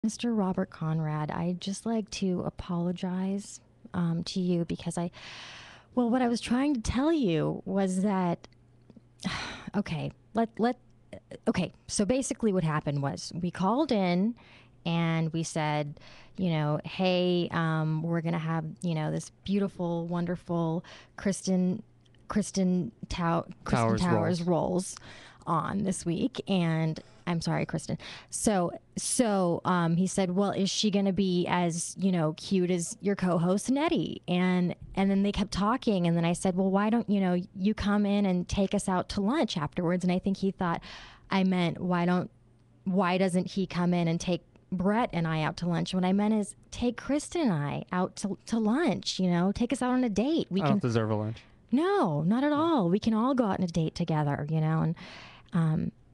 Mr. Robert Conrad, I'd just like to apologize to you because well, what I was trying to tell you was that, okay, okay, so basically what happened was we called in and we said, hey, we're going to have, this beautiful, wonderful Kristen Towers rolls on this week. And I'm sorry, Kristen. So he said, well, is she going to be as, cute as your co-host Nettie? And then they kept talking. And then I said, well, why don't, you come in and take us out to lunch afterwards? And I think he thought I meant, why doesn't he come in and take Brett and I out to lunch? What I meant is take Kristen and I out to lunch, take us out on a date. I don't deserve a lunch. No, not at all. We can all go out on a date together,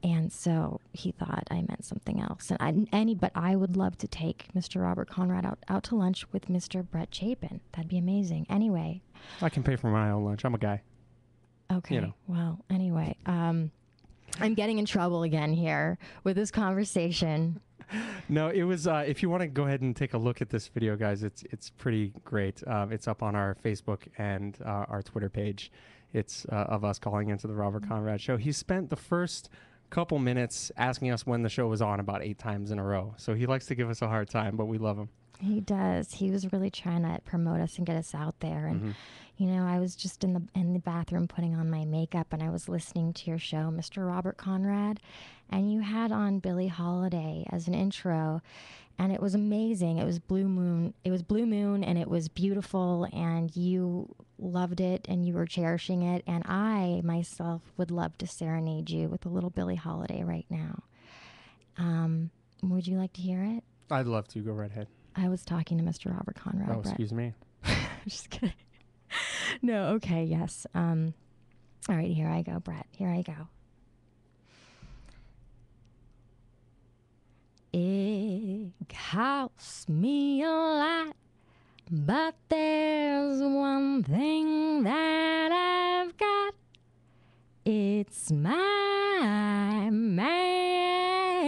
and so he thought I meant something else. But I would love to take Mr. Robert Conrad out to lunch with Mr. Brett Chapin. That'd be amazing. Anyway. I can pay for my own lunch. I'm a guy. Okay. Well, anyway, I'm getting in trouble again here with this conversation. No, it was, if you want to go ahead and take a look at this video, guys, it's pretty great. It's up on our Facebook and our Twitter page. It's of us calling into the Robert Conrad Show. He spent the first couple minutes asking us when the show was on about 8 times in a row. So he likes to give us a hard time, but we love him. He does. He was really trying to promote us and get us out there. And, I was just in the bathroom putting on my makeup and I was listening to your show, Mr. Robert Conrad, and you had on Billie Holiday as an intro. And it was amazing. It was Blue Moon. It was Blue Moon, and it was beautiful, and you loved it, and you were cherishing it. And I, myself, would love to serenade you with a little Billie Holiday right now. Would you like to hear it? I'd love to. Go right ahead. I was talking to Mr. Robert Conrad. Oh, excuse me. Just kidding. No, okay, yes. All right, here I go, Brett. Here I go. It costs me a lot, but there's one thing that I've got. It's my man.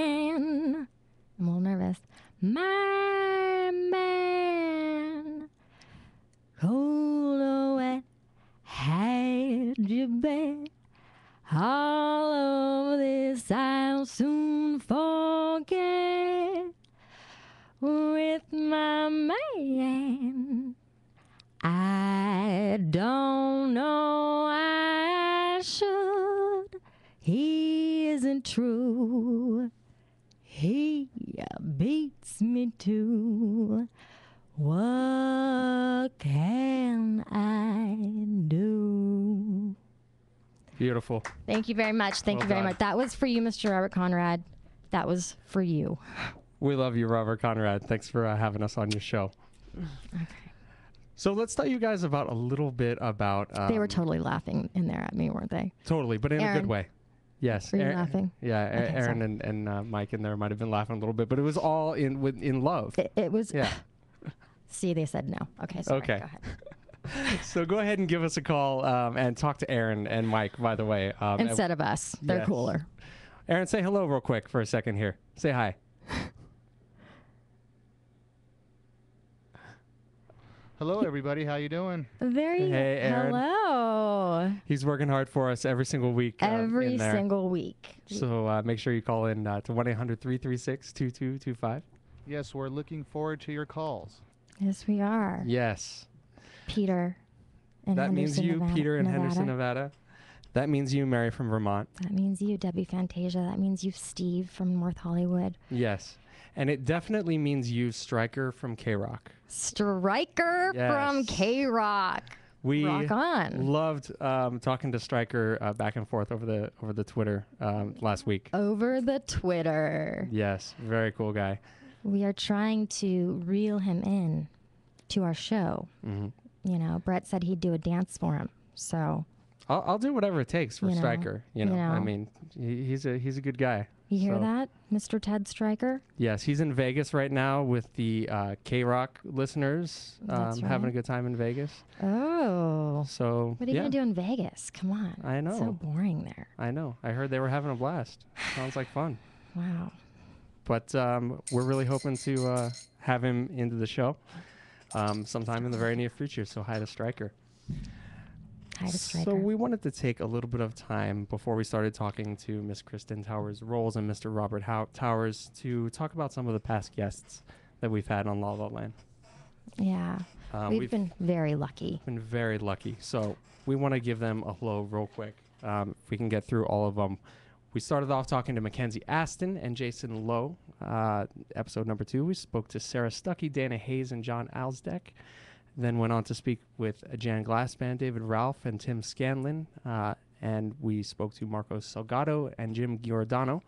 I'm a little nervous. My man. Cold or wet, had you bet. All of this I'll soon forget. With my man, I don't know I should. He isn't true. He beats me too. What can I do? Beautiful. Thank you very much. Thank you very much. That was for you, Mr. Robert Conrad. That was for you. We love you, Robert Conrad. Thanks for having us on your show. Okay. So let's tell you guys about a little bit about... they were totally laughing in there at me, weren't they? Totally, but in a good way. Yes. Were you laughing? Yeah, Okay, Aaron and Mike in there might have been laughing a little bit, but it was all in love. It was... Yeah. See, they said no. Okay, sorry. Okay. Go ahead. So go ahead and give us a call and talk to Aaron and Mike, by the way. Instead of us. They're cooler. Aaron, say hello real quick for a second here. Say hi. Hello, everybody. How you doing? Hey, Aaron. Hello. He's working hard for us every single week. Every single week. So make sure you call in to 1-800-336-2225. Yes, we're looking forward to your calls. Yes, we are. Yes. Peter in That Henderson, means you, Nevada, Peter in Henderson, Nevada. That means you, Mary from Vermont. That means you, Debbie Fantasia. That means you, Steve from North Hollywood. Yes. And it definitely means you, Stryker from K-Rock. Stryker from K-Rock. We Rock on. loved talking to Stryker back and forth over the Twitter last week. Over the Twitter. Yes, very cool guy. We are trying to reel him in to our show. Mm-hmm. Brett said he'd do a dance for him. So I'll do whatever it takes for Stryker. I mean, he's a good guy. You hear that, Mr. Ted Stryker? Yes, he's in Vegas right now with the K-Rock listeners, That's right. having a good time in Vegas. Oh. So what are you going to do in Vegas? Come on. I know. It's so boring there. I know. I heard they were having a blast. Sounds like fun. Wow. but we're really hoping to have him into the show sometime in the very near future. So hi to Stryker. Hi to Stryker. So we wanted to take a little bit of time before we started talking to Miss Kristen Towers-Rolls and Mr. Robert Towers to talk about some of the past guests that we've had on La La Land. Yeah, we've been very lucky. Been very lucky. So we want to give them a hello real quick. If we can get through all of them. We started off talking to Mackenzie Aston and Jason Lowe. Episode number 2, we spoke to Sarah Stuckey, Dana Hayes, and John Alsdeck. Then went on to speak with Jan Glassband, David Ralph, and Tim Scanlon. And we spoke to Marcos Salgado and Jim Giordano.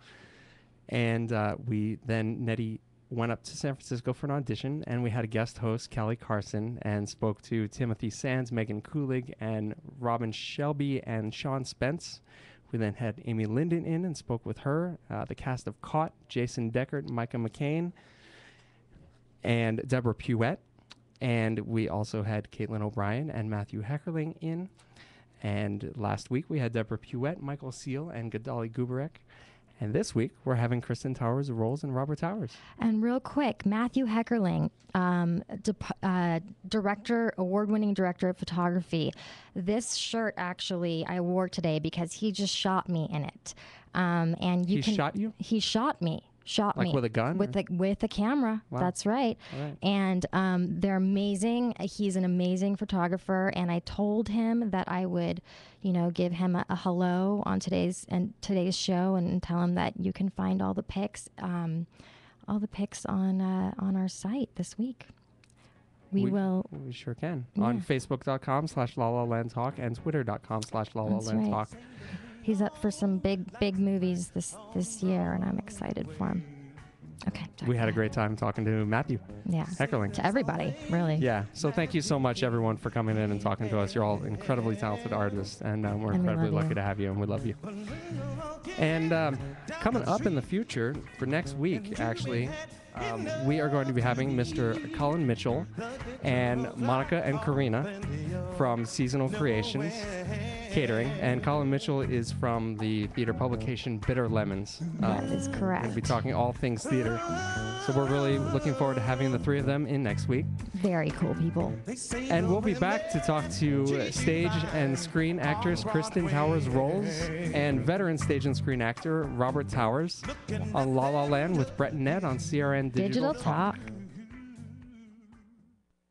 And Nettie went up to San Francisco for an audition, and we had a guest host, Kelly Carson, and spoke to Timothy Sands, Megan Kulig, and Robin Shelby and Sean Spence. We then had Amy Linden in and spoke with her, the cast of Caught, Jason Deckert, Micah McCain, and Deborah Puette. And we also had Caitlin O'Brien and Matthew Heckerling in. And last week we had Deborah Puette, Michael Seal, and Gadali Gubarek. And this week we're having Kristen Towers-Rolls and Robert Towers. And real quick, Matthew Heckerling, award-winning director of photography. This shirt actually I wore today because he just shot me in it. And He shot you? He shot me. Like with a gun? With a camera. Wow. That's right. Right. And they're amazing. He's an amazing photographer, and I told him that I would, give him a hello on today's show and tell him that you can find all the pics on our site this week. We sure can. Yeah. On Facebook.com/LaLaLandTalk and Twitter.com/LaLaLandTalk. Right. He's up for some big movies this year, and I'm excited for him. Okay. We had a great time talking to Matthew. Yeah. Heckerling. To everybody, really. Yeah. So thank you so much, everyone, for coming in and talking to us. You're all incredibly talented artists, and we're incredibly lucky to have you, and we love you. And coming up in the future, for next week, actually, we are going to be having Mr. Colin Mitchell and Monica and Karina from Seasonal Creations Catering. And Colin Mitchell is from the theater publication Bitter Lemons. That is correct. We'll be talking all things theater. So we're really looking forward to having the three of them in next week. Very cool people. And we'll be back to talk to stage and screen actress Kristen Towers-Rolls and veteran stage and screen actor Robert Towers on La La Land with Brett and Nett on CRN Digital Talk.